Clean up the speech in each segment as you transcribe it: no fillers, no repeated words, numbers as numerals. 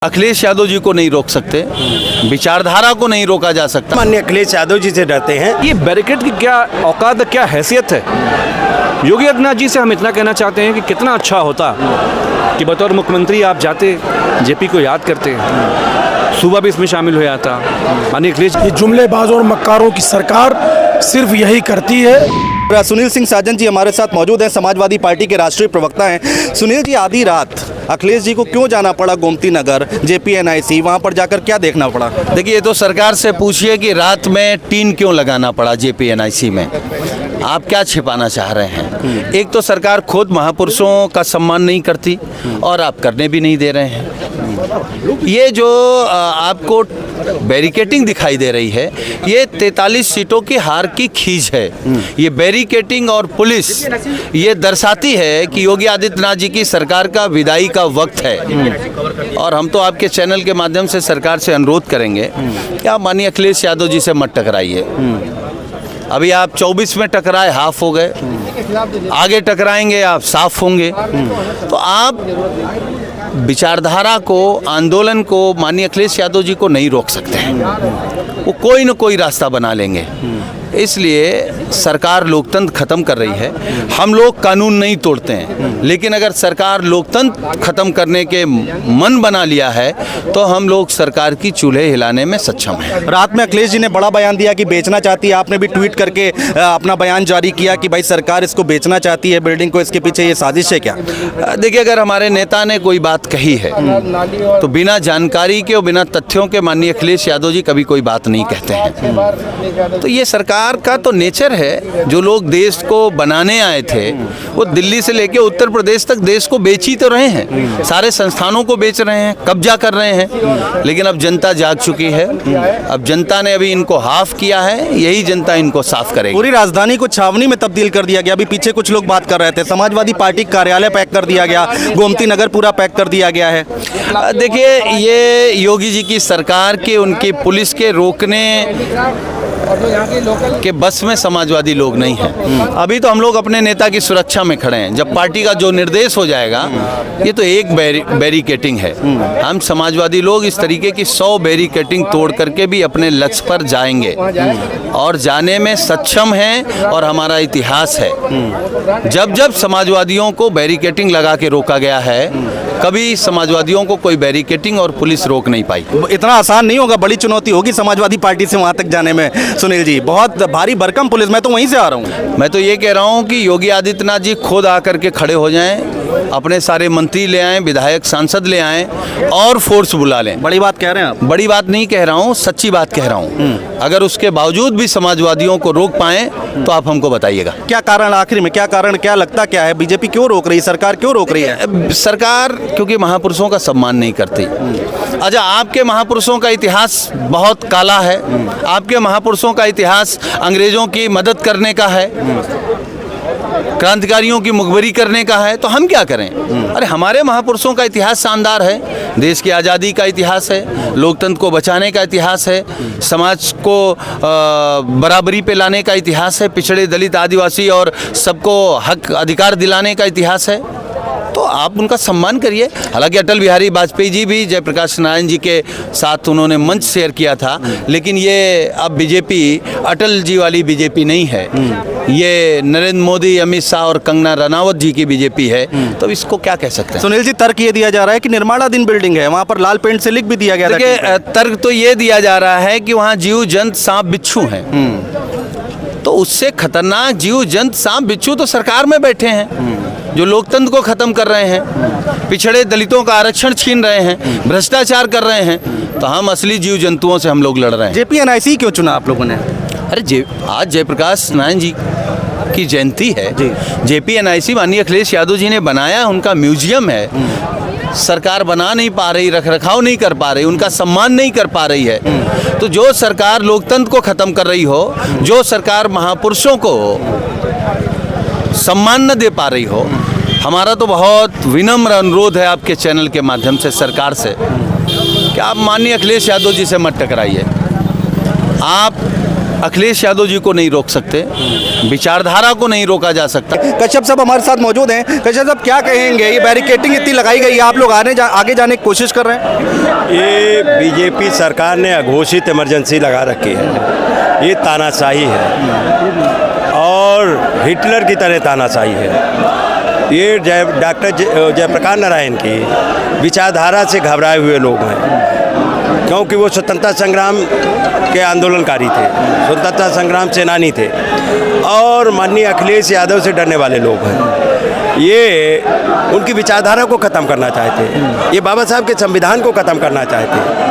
अखिलेश यादव जी को नहीं रोक सकते, विचारधारा को नहीं रोका जा सकता। माननीय अखिलेश यादव जी से डरते हैं। ये बैरिकेड की क्या औकात, क्या हैसियत है। योगी आदित्यनाथ जी से हम इतना कहना चाहते हैं कि कितना अच्छा होता कि बतौर मुख्यमंत्री आप जाते, जेपी को याद करते, सुबह भी इसमें शामिल हो जाता। माननीय अखिलेश, ये जुमलेबाजों और मक्कारों की सरकार सिर्फ यही करती है। सुनील सिंह साजन जी हमारे साथ मौजूद हैं, समाजवादी पार्टी के राष्ट्रीय प्रवक्ता हैं। सुनील जी, आधी रात अखिलेश जी को क्यों जाना पड़ा गोमती नगर, JPNIC, वहाँ पर जाकर क्या देखना पड़ा? देखिए, ये तो सरकार से पूछिए कि रात में टीन क्यों लगाना पड़ा JPNIC में। आप क्या छिपाना चाह रहे हैं? एक तो सरकार खुद महापुरुषों का सम्मान नहीं करती और आप करने भी नहीं दे रहे हैं। ये जो आपको बैरिकेटिंग दिखाई दे रही है, ये 43 सीटों की हार की खींच है। ये बैरिकेटिंग और पुलिस ये दर्शाती है कि योगी आदित्यनाथ जी की सरकार का विदाई का वक्त है। और हम तो आपके चैनल के माध्यम से सरकार से अनुरोध करेंगे कि आप माननीय अखिलेश यादव जी से मत टकराइए। अभी आप 24 में टकराए, हाफ हो गए, आगे टकराएंगे आप साफ होंगे। तो आप विचारधारा को, आंदोलन को माननीय अखिलेश यादव जी को नहीं रोक सकते हैं। वो कोई न कोई रास्ता बना लेंगे। इसलिए सरकार लोकतंत्र खत्म कर रही है। हम लोग कानून नहीं तोड़ते हैं, लेकिन अगर सरकार लोकतंत्र खत्म करने के मन बना लिया है तो हम लोग सरकार की चूल्हे हिलाने में सक्षम हैं। रात में अखिलेश जी ने बड़ा बयान दिया कि बेचना चाहती है। आपने भी ट्वीट करके अपना बयान जारी किया कि भाई सरकार इसको बेचना चाहती है, बिल्डिंग को, इसके पीछे ये साजिश है क्या? देखिए, अगर हमारे नेता ने कोई बात कही है तो बिना जानकारी के और बिना तथ्यों के माननीय अखिलेश यादव जी कभी कोई बात नहीं कहते हैं। तो ये सरकार का तो नेचर है। जो लोग देश को बनाने आए थे वो दिल्ली से लेकर उत्तर प्रदेश तक देश को बेच ही तो रहे हैं, सारे संस्थानों को बेच रहे हैं, कब्जा कर रहे हैं। लेकिन अब जनता जाग चुकी है। अब जनता ने अभी इनको हाफ किया है, यही जनता इनको साफ करेगी। पूरी राजधानी को छावनी में तब्दील कर दिया गया। अभी पीछे कुछ लोग बात कर रहे थे, समाजवादी पार्टी कार्यालय पैक कर दिया गया, गोमती नगर पूरा पैक कर दिया गया है। देखिए, ये योगी जी की सरकार के, उनकी पुलिस के रोकने के बस में समाजवादी लोग नहीं हैं। अभी तो हम लोग अपने नेता की सुरक्षा में खड़े हैं। जब पार्टी का जो निर्देश हो जाएगा, ये तो एक बैरिकेटिंग है। हम समाजवादी लोग इस तरीके की 100 बैरिकेटिंग तोड़ करके भी अपने लक्ष्य पर जाएंगे और जाने में सक्षम हैं। और हमारा इतिहास है, जब जब समाजवादियों को बैरिकेटिंग लगा के रोका गया है, कभी समाजवादियों को कोई बैरिकेटिंग और पुलिस रोक नहीं पाई। इतना आसान नहीं होगा, बड़ी चुनौती होगी समाजवादी पार्टी से वहां तक जाने में। सुनील जी, बहुत भारी भरकम पुलिस, मैं तो वहीं से आ रहा हूँ। मैं तो ये कह रहा हूँ कि योगी आदित्यनाथ जी खुद आकर के खड़े हो जाएं, अपने सारे मंत्री ले आएं, विधायक सांसद ले आएं और फोर्स बुला लें। बड़ी बात कह रहे हैं आप? बड़ी बात नहीं कह रहा हूँ, सच्ची बात कह रहा हूँ। अगर उसके बावजूद भी समाजवादियों को रोक पाएं तो आप हमको बताइएगा क्या कारण, आखिर में क्या कारण, क्या लगता क्या है? बीजेपी क्यों रोक रही, सरकार क्यों रोक रही है? सरकार क्योंकि महापुरुषों का सम्मान नहीं करती। अच्छा, आपके महापुरुषों का इतिहास बहुत काला है। आपके महापुरुषों का इतिहास अंग्रेजों की मदद करने का है, क्रांतिकारियों की मुखबरी करने का है। तो हम क्या करें? अरे, हमारे महापुरुषों का इतिहास शानदार है। देश की आज़ादी का इतिहास है, लोकतंत्र को बचाने का इतिहास है, समाज को बराबरी पे लाने का इतिहास है, पिछड़े, दलित, आदिवासी और सबको हक अधिकार दिलाने का इतिहास है। तो आप उनका सम्मान करिए। हालांकि अटल बिहारी वाजपेयी जी भी जयप्रकाश नारायण जी के साथ उन्होंने मंच शेयर किया था, लेकिन ये अब बीजेपी अटल जी वाली बीजेपी नहीं है। ये नरेंद्र मोदी, अमित शाह और कंगना रनावत जी की बीजेपी है। तो इसको क्या कह सकते हैं? सुनील जी, तर्क ये दिया जा रहा है कि निर्माणाधीन बिल्डिंग है, वहाँ पर लाल पेंट से लिख भी दिया गया। देखिए, तर्क तो ये दिया जा रहा है कि वहाँ जीव जंत, सांप, बिच्छू हैं। तो उससे खतरनाक जीव जंत, सांप, बिच्छू तो सरकार में बैठे हैं, जो लोकतंत्र को खत्म कर रहे हैं, पिछड़े दलितों का आरक्षण छीन रहे हैं, भ्रष्टाचार कर रहे हैं। तो हम असली जीव जंतुओं से हम लोग लड़ रहे हैं। JPNIC क्यों चुना आप लोगों ने? अरे, आज जयप्रकाश नारायण जी की जयंती है। JPNIC माननीय अखिलेश यादव जी ने बनाया, उनका म्यूजियम है। सरकार बना नहीं पा रही, रखरखाव नहीं कर पा रही, उनका सम्मान नहीं कर पा रही है। तो जो सरकार लोकतंत्र को खत्म कर रही हो, जो सरकार महापुरुषों को सम्मान न दे पा रही हो, हमारा तो बहुत विनम्र अनुरोध है आपके चैनल के माध्यम से सरकार से कि आप माननीय अखिलेश यादव जी से मत टकराइए। आप अखिलेश यादव जी को नहीं रोक सकते, विचारधारा को नहीं रोका जा सकता। कश्यप साहब हमारे साथ मौजूद हैं। कश्यप साहब क्या कहेंगे, ये बैरिकेटिंग इतनी लगाई गई है, आप लोग आगे जाने की कोशिश कर रहे हैं? ये बीजेपी सरकार ने अघोषित इमरजेंसी लगा रखी है। ये तानाशाही है और हिटलर की तरह तानाशाही है। ये डॉक्टर जयप्रकाश नारायण की विचारधारा से घबराए हुए लोग हैं, क्योंकि वो स्वतंत्रता संग्राम के आंदोलनकारी थे, स्वतंत्रता संग्राम सेनानी थे और माननीय अखिलेश यादव से डरने वाले लोग हैं। ये उनकी विचारधारा को ख़त्म करना चाहते हैं, ये बाबा साहब के संविधान को ख़त्म करना चाहते हैं,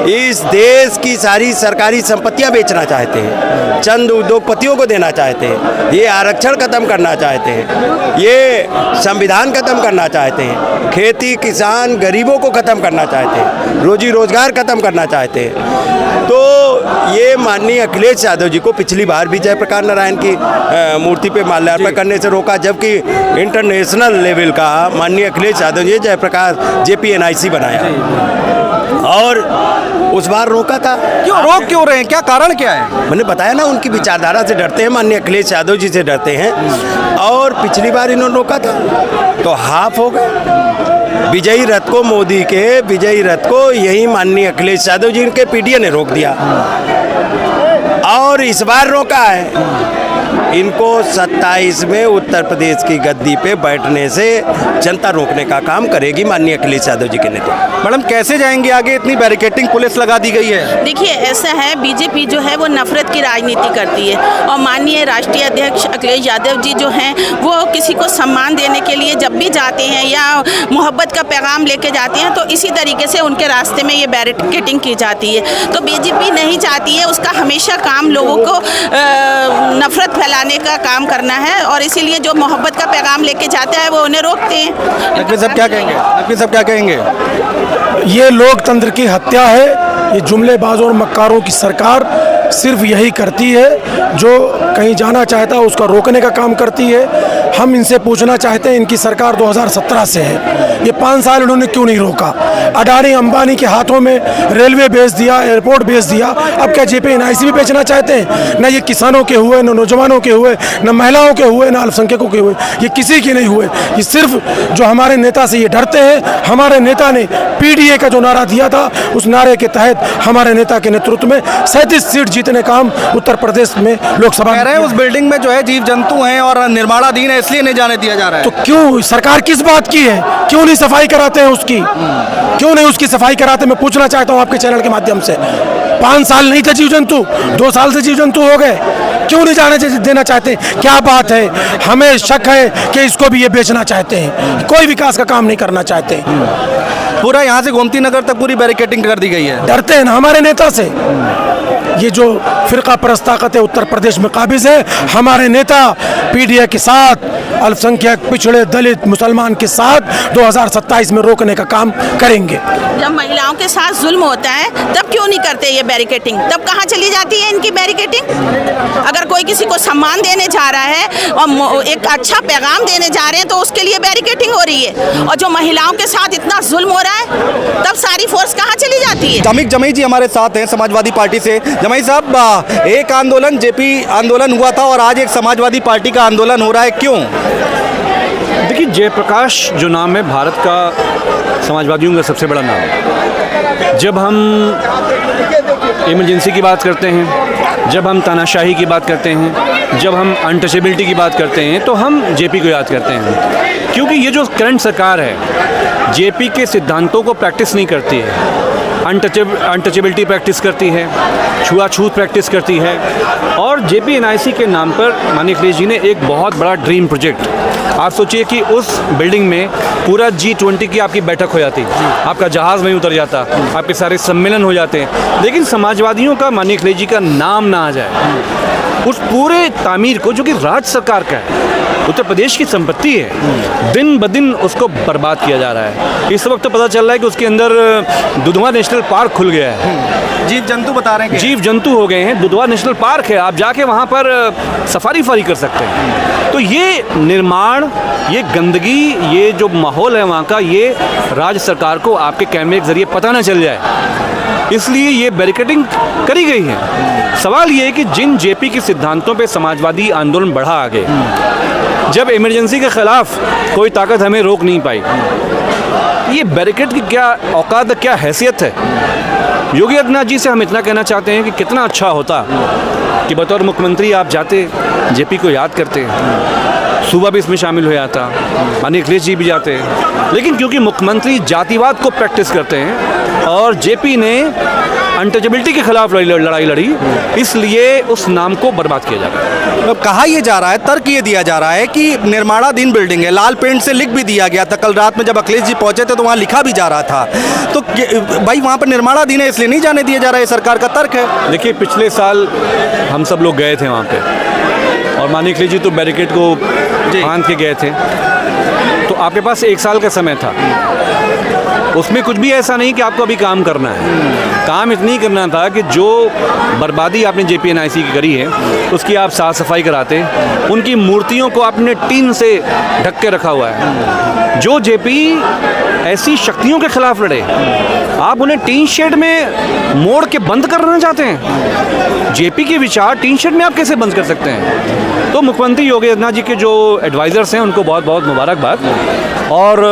इस देश की सारी सरकारी संपत्तियां बेचना चाहते हैं, चंद उद्योगपतियों को देना चाहते हैं, ये आरक्षण ख़त्म करना चाहते हैं, ये संविधान ख़त्म करना चाहते हैं, खेती किसान गरीबों को ख़त्म करना चाहते हैं, रोजी रोजगार ख़त्म करना चाहते हैं। तो ये माननीय अखिलेश यादव जी को पिछली बार भी जयप्रकाश नारायण की मूर्ति पे माल्यार्पण करने से रोका, जबकि इंटरनेशनल लेवल का माननीय अखिलेश यादव जी जयप्रकाश JPNIC बनाया और उस बार रोका था। क्यों रहे हैं, क्या कारण क्या है? मैंने बताया ना, उनकी विचारधारा से डरते हैं, माननीय अखिलेश यादव जी से डरते हैं और पिछली बार इन्होंने रोका था तो हाफ हो गए। विजयी रथ को, मोदी के विजयी रथ को यही माननीय अखिलेश यादव जी के PDA ने रोक दिया और इस बार रोका है। इनको 27 में उत्तर प्रदेश की गद्दी पे बैठने से जनता रोकने का काम करेगी माननीय अखिलेश यादव जी के नेतृत्व। मैडम कैसे जाएंगे आगे, इतनी बैरिकेटिंग पुलिस लगा दी गई है? देखिए ऐसा है, बीजेपी जो है वो नफरत की राजनीति करती है और माननीय राष्ट्रीय अध्यक्ष अखिलेश यादव जी जो हैं वो किसी को सम्मान देने के लिए जब भी जाते हैं या मोहब्बत का पैगाम लेके जाते हैं तो इसी तरीके से उनके रास्ते में ये बैरिकेटिंग की जाती है। तो बीजेपी नहीं चाहती है, उसका हमेशा काम लोगों को नफरत फैलाने का काम करना है और इसीलिए जो मोहब्बत का पैगाम लेके जाता है वो उन्हें रोकते हैं। नकवी साहब क्या कहेंगे? नकवी साहब क्या कहेंगे? ये लोकतंत्र की हत्या है। ये जुमलेबाजों और मक्कारों की सरकार सिर्फ यही करती है, जो कहीं जाना चाहता है उसका रोकने का काम करती है। हम इनसे पूछना चाहते हैं, इनकी सरकार 2017 से है, ये 5 साल इन्होंने क्यों नहीं रोका? अडानी अंबानी के हाथों में रेलवे बेच दिया, एयरपोर्ट बेच दिया, अब क्या JPNIC भी बेचना चाहते हैं? न ये किसानों के हुए, न नौजवानों के हुए, न महिलाओं के हुए, न अल्पसंख्यकों के हुए, ये किसी के नहीं हुए। ये सिर्फ जो हमारे नेता से ये डरते हैं। हमारे नेता ने PDA का जो नारा दिया था, उस नारे के तहत हमारे नेता के नेतृत्व में 37 सीट जीतने का हम उत्तर प्रदेश में लोकसभा कह रहे हैं उस बिल्डिंग में जो है जीव जंतु हैं और निर्माणाधीन है, इसलिए नहीं जाने दिया जा रहा है। तो क्यों सरकार किस बात की है? क्यों नहीं सफाई कराते हैं उसकी? क्यों नहीं उसकी सफाई कराते? मैं पूछना चाहता हूं आपके चैनल के माध्यम से। 5 साल नहीं थे जीव जंतु, 2 साल से जीव जंतु हो गए, क्यों नहीं जाने देना चाहते? क्या बात है? हमें शक है कि इसको भी ये बेचना चाहते हैं, कोई विकास का काम नहीं करना चाहते। पूरा यहाँ से गोमती नगर तक पूरी बैरिकेटिंग कर दी गई है। डरते हैं ना हमारे नेता से। ये जो फिरका परस्त ताकत है उत्तर प्रदेश में काबिज है, हमारे नेता PDA के साथ, अल्पसंख्यक पिछड़े दलित मुसलमान के साथ 2027 में रोकने का काम करेंगे। जब महिलाओं के साथ जुल्म होता है तब क्यों नहीं करते ये बैरिकेटिंग? तब कहाँ चली जाती है इनकी बैरिकेटिंग? अगर कोई किसी को सम्मान देने जा रहा है और एक अच्छा पैगाम देने जा रहे हैं तो उसके लिए बैरिकेटिंग हो रही है, और जो महिलाओं के साथ इतना जुल्म हो रहा है तब सारी फोर्स कहाँ चली जाती है? जामिक जमई जी हमारे साथ हैं समाजवादी पार्टी से। जमई साहब, एक आंदोलन JP आंदोलन हुआ था और आज एक समाजवादी पार्टी का आंदोलन हो रहा है, क्यों? देखिए, जयप्रकाश जो नाम है भारत का समाजवादियों का सबसे बड़ा नाम है। जब हम इमरजेंसी की बात करते हैं, जब हम तानाशाही की बात करते हैं, जब हम अनटचेबिलिटी की बात करते हैं तो हम JP को याद करते हैं, क्योंकि ये जो करंट सरकार है JP के सिद्धांतों को प्रैक्टिस नहीं करती है। अनटचेबिलिटी प्रैक्टिस करती है, छुआछूत प्रैक्टिस करती है और JPNIC के नाम पर माननीय अखिलेश जी ने एक बहुत बड़ा ड्रीम प्रोजेक्ट, आप सोचिए कि उस बिल्डिंग में पूरा G20 की आपकी बैठक हो जाती, आपका जहाज़ वहीं उतर जाता, आपके सारे सम्मेलन हो जाते हैं, लेकिन समाजवादियों का माननीय अखिलेश जी का नाम ना आ जाए। उस पूरे तामीर को, जो कि राज्य सरकार का है, उत्तर प्रदेश की संपत्ति है, दिन ब दिन उसको बर्बाद किया जा रहा है। इस वक्त तो पता चल रहा है कि उसके अंदर दुधवा नेशनल पार्क खुल गया है, जीव जंतु बता रहे हैं, जीव जंतु हो गए हैं। दुधवा नेशनल पार्क है, आप जाके वहाँ पर सफारी कर सकते हैं। तो ये निर्माण, ये गंदगी, ये जो माहौल है वहाँ का, ये राज्य सरकार को आपके कैमरे के जरिए पता न चल जाए, इसलिए ये बैरिकेडिंग करी गई है। सवाल ये है कि जिन जेपी के सिद्धांतों पे समाजवादी आंदोलन बढ़ा आगे, जब इमरजेंसी के खिलाफ कोई ताकत हमें रोक नहीं पाई, ये बैरिकेड की क्या औकात, क्या हैसियत है। योगी आदित्यनाथ जी से हम इतना कहना चाहते हैं कि कितना अच्छा होता कि बतौर मुख्यमंत्री आप जाते, जेपी को याद करते, सूबा भी इसमें शामिल हो जाता, माननीय अखिलेश जी भी जाते। लेकिन क्योंकि मुख्यमंत्री जातिवाद को प्रैक्टिस करते हैं और जेपी ने अनटचेबिलिटी के खिलाफ लड़ाई लड़ी, इसलिए उस नाम को बर्बाद किया जा रहा है। अब कहा यह जा रहा है, तर्क ये दिया जा रहा है कि निर्माणाधीन बिल्डिंग है, लाल पेंट से लिख भी दिया गया था। कल रात में जब अखिलेश जी पहुंचे थे तो वहाँ लिखा भी जा रहा था। तो भाई वहाँ पर निर्माणाधीन है इसलिए नहीं जाने दिया जा रहा है, सरकार का तर्क है। देखिए, पिछले साल हम सब लोग गए थे वहाँ पे और माननीय अखिलेश जी तो बैरिकेड को बांध के गए थे, तो आपके पास 1 साल का समय था। उसमें कुछ भी ऐसा नहीं कि आपको अभी काम करना है, काम इतनी करना था कि जो बर्बादी आपने JPNIC की करी है उसकी आप साफ़ सफाई कराते। उनकी मूर्तियों को आपने टीन से ढक के रखा हुआ है। जो जेपी ऐसी शक्तियों के खिलाफ लड़े, आप उन्हें टीन शेड में मोड़ के बंद करना चाहते हैं। जेपी के विचार टीन शेड में आप कैसे बंद कर सकते हैं? तो मुख्यमंत्री योगी आदित्यनाथ जी के जो एडवाइज़र्स हैं उनको बहुत बहुत मुबारकबाद। और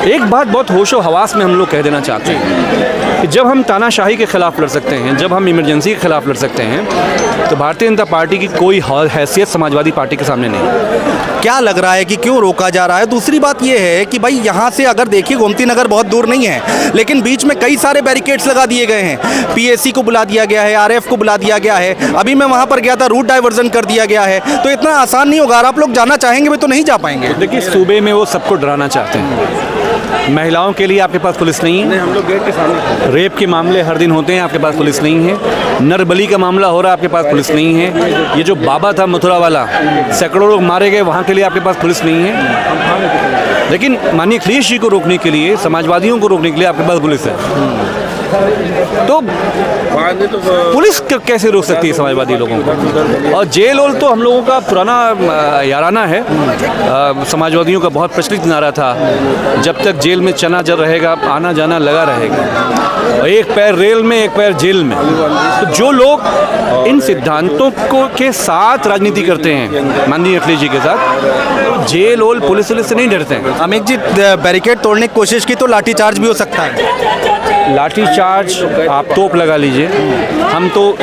एक बात बहुत होशो हवास में हम लोग कह देना चाहते हैं कि जब हम तानाशाही के खिलाफ लड़ सकते हैं, जब हम इमरजेंसी के खिलाफ लड़ सकते हैं, तो भारतीय जनता पार्टी की कोई हैसियत समाजवादी पार्टी के सामने नहीं। क्या लग रहा है कि क्यों रोका जा रहा है? दूसरी बात यह है कि भाई यहाँ से अगर देखिए गोमती नगर बहुत दूर नहीं है, लेकिन बीच में कई सारे बैरिकेड्स लगा दिए गए हैं। PAC को बुला दिया गया है, RF को बुला दिया गया है, अभी मैं वहाँ पर गया था, रूट डाइवर्जन कर दिया गया है। तो इतना आसान नहीं होगा। आप लोग जाना चाहेंगे भी तो नहीं जा पाएंगे। देखिए, सूबे में वो सबको डराना चाहते हैं। महिलाओं के लिए आपके पास पुलिस नहीं है, हम लोग गेट के सामने। रेप के मामले हर दिन होते हैं, आपके पास पुलिस नहीं है। नरबली का मामला हो रहा है, आपके पास पुलिस नहीं है। ये जो बाबा था मथुरा वाला, सैकड़ों लोग मारे गए, वहाँ के लिए आपके पास पुलिस नहीं है। लेकिन माननीय अखिलेश जी को रोकने के लिए, समाजवादियों को रोकने के लिए आपके पास पुलिस है। तो पुलिस कैसे रोक सकती है समाजवादी लोगों को? और जेल ओल तो हम लोगों का पुराना याराना है। समाजवादियों का बहुत प्रचलित नारा था, जब तक जेल में चना जल रहेगा आना जाना लगा रहेगा। एक पैर रेल में, एक पैर जेल में। तो जो लोग इन सिद्धांतों को के साथ राजनीति करते हैं, माननीय अखिलेश जी के साथ, जेल ओल पुलिस से नहीं डरते हैं। अमित जी, बैरिकेड तोड़ने की कोशिश की तो लाठीचार्ज भी हो सकता है। लाठीचार्ज आप तोप लगा लीजिए, हम तो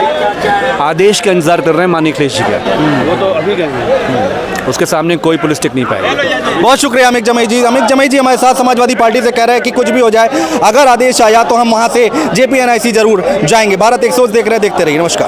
आदेश का इंतजार कर रहे हैं माननीय अखिलेश जी का। वो तो अभी गए हैं, उसके सामने कोई पुलिस टिक नहीं पाएगी। बहुत शुक्रिया अमित जमई जी। अमित जमई जी हमारे साथ समाजवादी पार्टी से कह रहे हैं कि कुछ भी हो जाए, अगर आदेश आया तो हम वहाँ से JPNIC जरूर जाएंगे। भारत एक्सप्रेस देख रहे हैं, देखते रहिए। नमस्कार।